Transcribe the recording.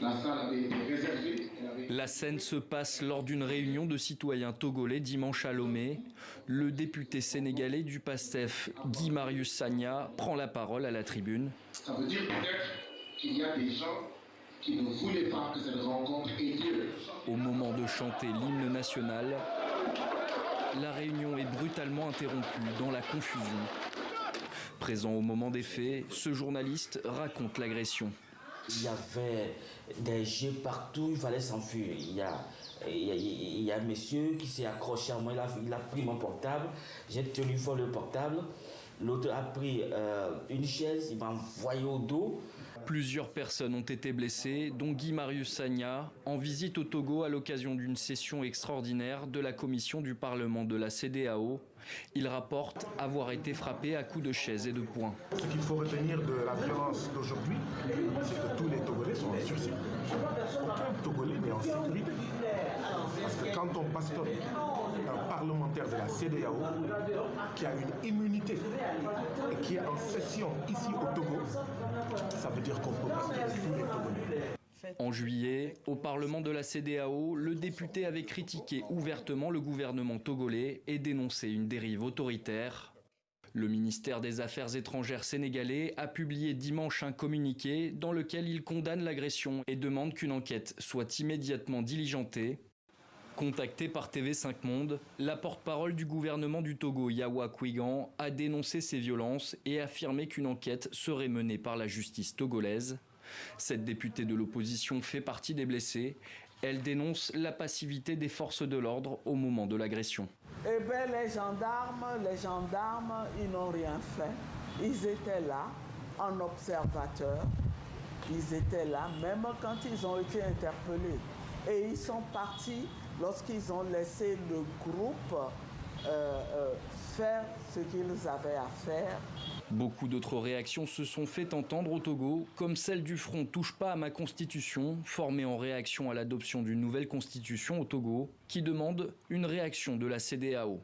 La salle avait été réservée. La scène se passe lors d'une réunion de citoyens togolais dimanche à Lomé. Le député sénégalais du PASTEF, Guy Marius Sagna, prend la parole à la tribune. Ça veut dire peut-être qu'il y a des gens qui ne voulaient pas que cette rencontre ait lieu. Au moment de chanter l'hymne national, la réunion est brutalement interrompue dans la confusion. Présent au moment des faits, ce journaliste raconte l'agression. Il y avait des jeux partout, il fallait s'enfuir. Il y a un monsieur qui s'est accroché à moi, il a pris mon portable, j'ai tenu fort le portable. L'autre a pris une chaise, il m'a envoyé au dos. Plusieurs personnes ont été blessées, dont Guy Marius Sagna, en visite au Togo à l'occasion d'une session extraordinaire de la commission du Parlement de la CEDEAO. Il rapporte avoir été frappé à coups de chaise et de poing. Ce qu'il faut retenir de la violence d'aujourd'hui, c'est que tous les Togolais sont en sursis. Aucun Togolais n'est en sécurité. Parce que quand on bastonne un parlementaire de la CEDEAO qui a une immunité et qui est en session ici au Togo, ça veut dire qu'on peut bastonner tous les Togolais. En juillet, au Parlement de la CEDEAO, le député avait critiqué ouvertement le gouvernement togolais et dénoncé une dérive autoritaire. Le ministère des Affaires étrangères sénégalais a publié dimanche un communiqué dans lequel il condamne l'agression et demande qu'une enquête soit immédiatement diligentée. Contacté par TV5 Monde, la porte-parole du gouvernement du Togo, Yawa Kwigan, a dénoncé ces violences et affirmé qu'une enquête serait menée par la justice togolaise. Cette députée de l'opposition fait partie des blessés. Elle dénonce la passivité des forces de l'ordre au moment de l'agression. Eh bien, les gendarmes, ils n'ont rien fait. Ils étaient là, en observateur. Ils étaient là, même quand ils ont été interpellés. Et ils sont partis lorsqu'ils ont laissé le groupe faire ce qu'ils avaient à faire. Beaucoup d'autres réactions se sont fait entendre au Togo, comme celle du Front Touche pas à ma constitution, formé en réaction à l'adoption d'une nouvelle constitution au Togo, qui demande une réaction de la CEDEAO.